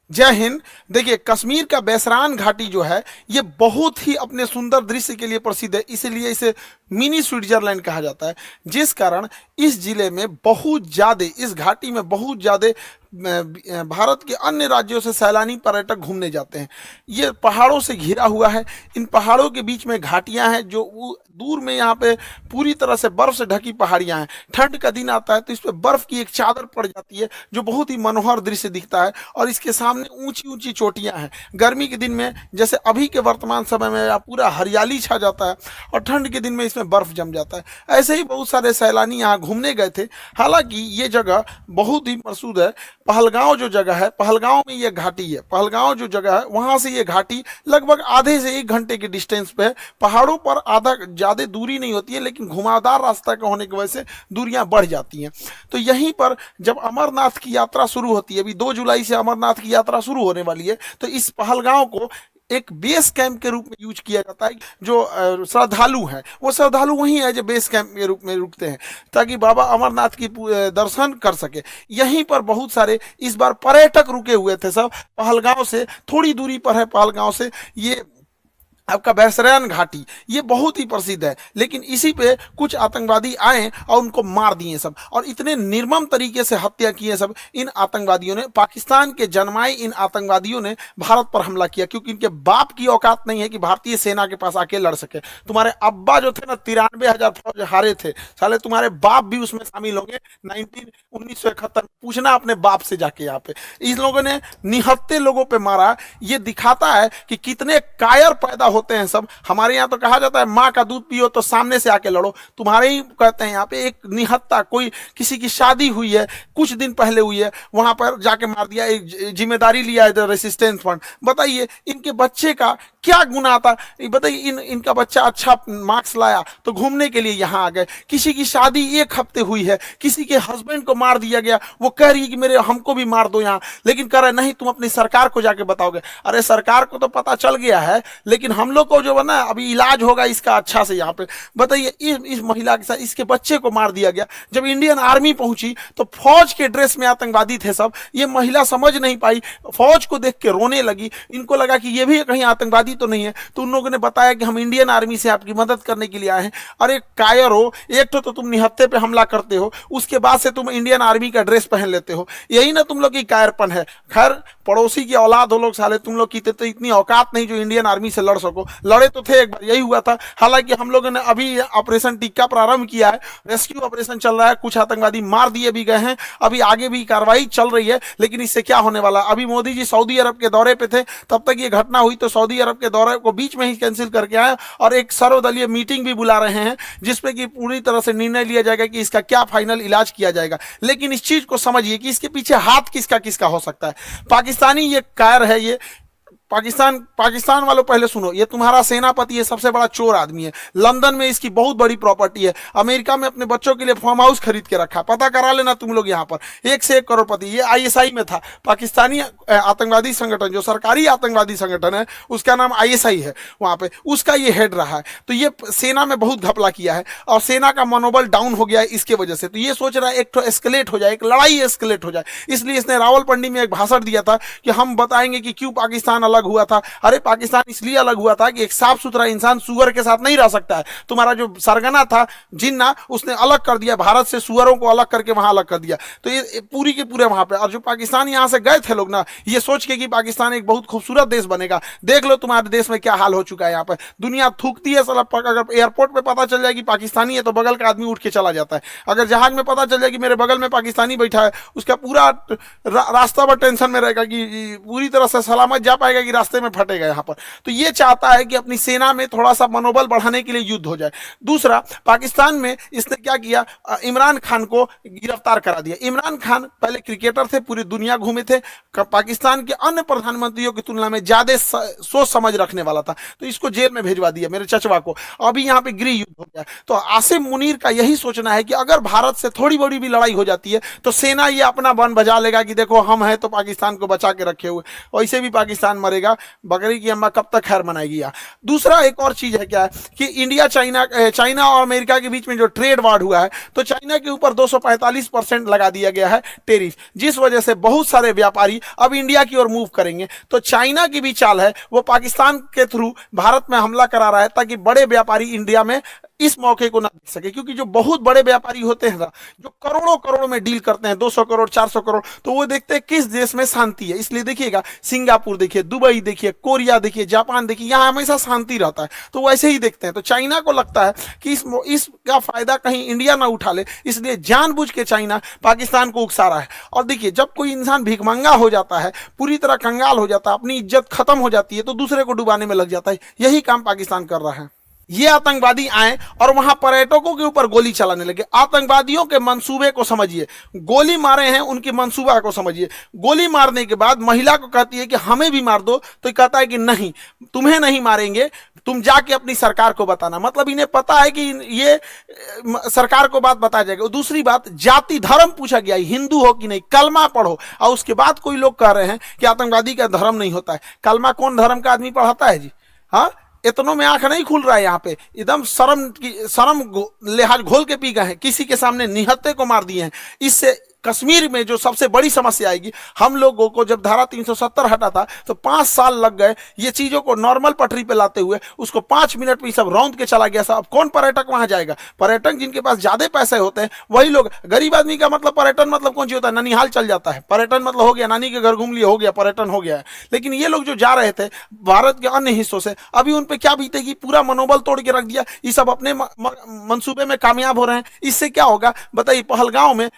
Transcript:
जय हिंद। देखिए, कश्मीर का बैसरान घाटी जो है ये बहुत ही अपने सुंदर दृश्य के लिए प्रसिद्ध है, इसीलिए इसे मिनी स्विट्जरलैंड कहा जाता है। जिस कारण इस जिले में बहुत ज़्यादा, इस घाटी में बहुत ज़्यादा भारत के अन्य राज्यों से सैलानी पर्यटक घूमने जाते हैं। ये पहाड़ों से घिरा हुआ है। इन पहाड़ों के बीच में घाटियां हैं जो दूर में यहाँ पे पूरी तरह से बर्फ से ढकी पहाड़ियां हैं। ठंड का दिन आता है तो इस पे बर्फ की एक चादर पड़ जाती है जो बहुत ही मनोहर दृश्य दिखता है, और इसके सामने ऊंची ऊंची चोटियां हैं। गर्मी के दिन में जैसे अभी के वर्तमान समय में यहाँ पूरा हरियाली छा जाता है, और ठंड के दिन में इसमें बर्फ जम जाता है। ऐसे ही बहुत सारे सैलानी यहाँ घूमने गए थे। हालांकि ये जगह बहुत ही प्रसिद्ध है। पहलगांव जो जगह है, पहलगांव में ये घाटी है। पहलगांव जो जगह है वहां से ये घाटी लगभग आधे से 1 घंटे के डिस्टेंस पे है। पहाड़ों पर आधा ज़्यादा दूरी नहीं होती है, लेकिन घुमावदार रास्ता का होने की वजह से दूरियां बढ़ जाती हैं। तो यहीं पर जब अमरनाथ की यात्रा शुरू होती है, अभी 2 जुलाई से अमरनाथ की यात्रा शुरू होने वाली है, तो इस पहलगांव को एक बेस कैंप के रूप में यूज किया जाता है। जो श्रद्धालु हैं वो श्रद्धालु वहीं है जो बेस कैंप के रूप में रुकते हैं, ताकि बाबा अमरनाथ की दर्शन कर सके। यहीं पर बहुत सारे इस बार पर्यटक रुके हुए थे। सब पहलगांव से थोड़ी दूरी पर है। पहलगांव से ये आपका बैसरैन घाटी ये बहुत ही प्रसिद्ध है, लेकिन इसी पे कुछ आतंकवादी आए और उनको मार दिए सब, और इतने निर्मम तरीके से हत्या किए सब। इन आतंकवादियों ने, पाकिस्तान के जन्माए इन आतंकवादियों ने भारत पर हमला किया, क्योंकि इनके बाप की औकात नहीं है कि भारतीय सेना के पास आके लड़ सके। तुम्हारे अब्बा जो थे ना, 93,000 फौज हारे थे, साले तुम्हारे बाप भी उसमें शामिल होंगे। 1971 पूछना अपने बाप से जाके। यहाँ पे इन लोगों ने निहत्थे लोगों पे मारा। ये दिखाता है कि कितने कायर पैदा होते हैं सब। हमारे यहाँ तो कहा जाता है माँ का दूध पियो तो सामने से आके लड़ो। तुम्हारे ही कहते हैं यहाँ पे एक निहत्था, कोई किसी की शादी हुई है, कुछ दिन पहले हुई है, वहां पर जाके मार दिया। एक जिम्मेदारी लिया है रेसिस्टेंस फंड। बताइए इनके बच्चे का क्या गुनाह था? बताइए, इनका बच्चा अच्छा मार्क्स लाया तो घूमने के लिए यहाँ आ गए। किसी की शादी 1 हफ्ते हुई है, किसी के हस्बैंड को मार दिया गया, वो कह रही है कि मेरे हमको भी मार दो यहाँ, लेकिन कह रहे नहीं तुम अपनी सरकार को जाके बताओगे। अरे सरकार को तो पता चल गया है, लेकिन हम लोग को जो है ना अभी इलाज होगा इसका अच्छा से यहाँ पे। बताइए इस महिला के साथ इसके बच्चे को मार दिया गया। जब इंडियन आर्मी पहुंची तो फौज के ड्रेस में आतंकवादी थे सब। ये महिला समझ नहीं पाई, फौज को देख के रोने लगी। इनको लगा कि ये भी कहीं आतंकवादी तो नहीं है, तो उन लोगों ने बताया कि हम इंडियन आर्मी से आपकी मदद करने के लिए आए हैं। अरे कायर हो, एक तो तुम निहत्थे पे हमला करते हो, उसके बाद से तुम इंडियन आर्मी का ड्रेस पहन लेते हो। यही ना तुम लोग की कायरपन है। खैर पड़ोसी की औलाद हो लोग साले, तुम लोग की तो इतनी औकात नहीं जो इंडियन आर्मी से लड़ सको। लड़े तो थे एक बार, यही हुआ था। हालांकि हम लोगों ने अभी ऑपरेशन टिक्का प्रारंभ किया है, रेस्क्यू ऑपरेशन चल रहा है, कुछ आतंकवादी मार दिए भी गए हैं, अभी आगे भी कार्रवाई चल रही है। लेकिन इससे क्या होने वाला? अभी मोदी जी सऊदी अरब के दौरे पे थे, तब तक ये घटना हुई, तो सऊदी अरब के दौरे को बीच में ही कैंसिल करके आए और एक सर्वदलीय मीटिंग भी बुला रहे हैं, जिसपे कि पूरी तरह से निर्णय लिया जाएगा कि इसका क्या फाइनल इलाज किया जाएगा। लेकिन इस चीज को समझिए कि इसके पीछे हाथ किसका किसका हो सकता है। पाकिस्तानी ये कायर है। ये पाकिस्तान वालों पहले सुनो, ये तुम्हारा सेनापति है, सबसे बड़ा चोर आदमी है। लंदन में इसकी बहुत बड़ी प्रॉपर्टी है। अमेरिका में अपने बच्चों के लिए फार्म हाउस खरीद के रखा, पता करा लेना तुम लोग। यहाँ पर 1 से 1 करोड़पति। ये आईएसआई में था। पाकिस्तानी आतंकवादी संगठन, जो सरकारी आतंकवादी संगठन है उसका नाम आईएसआई है, वहां पे उसका ये हेड रहा है। तो ये सेना में बहुत घपला किया है और सेना का मनोबल डाउन हो गया है इसके वजह से। तो ये सोच रहा है एक तो एस्केलेट हो जाए, एक लड़ाई एस्केलेट हो जाए। इसलिए इसने रावलपिंडी में एक भाषण दिया था कि हम बताएंगे कि क्यों पाकिस्तान अलग हुआ था। अरे पाकिस्तान इसलिए अलग हुआ था कि एक साफ सुथरा इंसान सुअर के साथ नहीं रह सकता है। तुम्हारा जो सरगना था जिन्ना, उसने अलग कर दिया भारत से, सुअरों को अलग करके वहां अलग कर दिया। तो ये पूरी के पूरे वहां पे, और जो पाकिस्तान यहां से गए थे लोग ना, ये सोच के कि पाकिस्तान एक बहुत खूबसूरत देश बनेगा। देख लो तुम्हारे देश में क्या हाल हो चुका है। यहाँ पर दुनिया थूकती है साला। अगर एयरपोर्ट पे पता चल जाए कि पाकिस्तानी है तो बगल का आदमी उठ के चला जाता है। अगर जहाज में पता चल जाए कि मेरे बगल में पाकिस्तानी बैठा है, उसका पूरा रास्ता पर टेंशन में रहेगा कि पूरी तरह से सलामत जा पाएगा कि रास्ते में फटेगा यहाँ पर। तो ये चाहता है कि अपनी सेना में थोड़ा सा मनोबल बढ़ाने के लिए युद्ध हो जाए। दूसरा, पाकिस्तान में इसने क्या किया, इमरान खान को गिरफ्तार करा दिया। इमरान खान पहले क्रिकेटर थे, पूरी दुनिया घूमे थे, पाकिस्तान के अन्य प्रधानमंत्रियों की तुलना में ज्यादा सोच समझ रखने वाला था, तो इसको जेल में भेजवा दिया, मेरे चचवा को। अभी यहाँ पे गृह युद्ध हो गया। तो आसिम मुनीर का यही सोचना है कि अगर भारत से थोड़ी बड़ी भी लड़ाई हो जाती है तो सेना ये अपना बन बजा लेगा कि देखो हम हैं तो पाकिस्तान को बचा के रखे हुए, वैसे भी पाकिस्तान मरे करेगा, बकरी की अम्मा कब तक खैर मनाएगी। या दूसरा एक और चीज है क्या है कि इंडिया चाइना और अमेरिका के बीच में जो ट्रेड वार हुआ है, तो चाइना के ऊपर 245% लगा दिया गया है टेरिफ, जिस वजह से बहुत सारे व्यापारी अब इंडिया की ओर मूव करेंगे। तो चाइना की भी चाल है, वो पाकिस्तान के थ्रू भारत में हमला करा रहा है ताकि बड़े व्यापारी इंडिया में इस मौके को ना देख सके, क्योंकि जो बहुत बड़े व्यापारी होते हैं ना, जो करोड़ों करोड़ में डील करते हैं, 200 करोड़ 400 करोड़, तो वो देखते हैं किस देश में शांति है। इसलिए देखिएगा, सिंगापुर देखिए, दुबई देखिए, कोरिया देखिए, जापान देखिए, यहाँ हमेशा शांति रहता है, तो वैसे ही देखते हैं। तो चाइना को लगता है कि इसका फायदा कहीं इंडिया ना उठा ले, इसलिए जानबूझ के चाइना पाकिस्तान को उकसा रहा है। और देखिए, जब कोई इंसान भिखमंगा हो जाता है, पूरी तरह कंगाल हो जाता है, अपनी इज्जत खत्म हो जाती है, तो दूसरे को डुबाने में लग जाता है। यही काम पाकिस्तान कर रहा है। ये आतंकवादी आए और वहां पर्यटकों के ऊपर गोली चलाने लगे। आतंकवादियों के मंसूबे को समझिए, गोली मारे हैं उनके मंसूबा को समझिए। गोली मारने के बाद महिला को कहती है कि हमें भी मार दो, तो कहता है कि नहीं, तुम्हें नहीं मारेंगे, तुम जाके अपनी सरकार को बताना। मतलब इन्हें पता है कि ये सरकार को बात बताया जाएगा। दूसरी बात, जाति धर्म पूछा गया, हिंदू हो कि नहीं, कलमा पढ़ो। और उसके बाद कोई लोग कह रहे हैं कि आतंकवादी का धर्म नहीं होता है। कलमा कौन धर्म का आदमी पढ़ाता है जी? हाँ, इतनों में आंख नहीं खुल रहा है। यहाँ पे एकदम शर्म लिहाज घोल के पी गए हैं, किसी के सामने निहत्थे को मार दिए हैं। इससे कश्मीर में जो सबसे बड़ी समस्या आएगी, हम लोगों को जब धारा 370 हटा था तो 5 साल लग गए ये चीजों को नॉर्मल पटरी पे लाते हुए। उसको 5 मिनट में सब रौंद के चला गया। सब कौन पर्यटक वहां जाएगा? पर्यटक जिनके पास ज्यादा पैसे होते हैं वही लोग। गरीब आदमी का मतलब पर्यटन मतलब कौन सी होता है? ननिहाल चल जाता है, पर्यटन मतलब हो गया नानी के घर घूम लिया, हो गया पर्यटन हो गया है। लेकिन ये लोग जो जा रहे थे भारत के अन्य हिस्सों से, अभी उन पे क्या बीतेगी? पूरा मनोबल तोड़ के रख दिया। ये सब अपने मंसूबे में कामयाब हो रहे हैं। इससे क्या होगा बताइए? पहलगांव में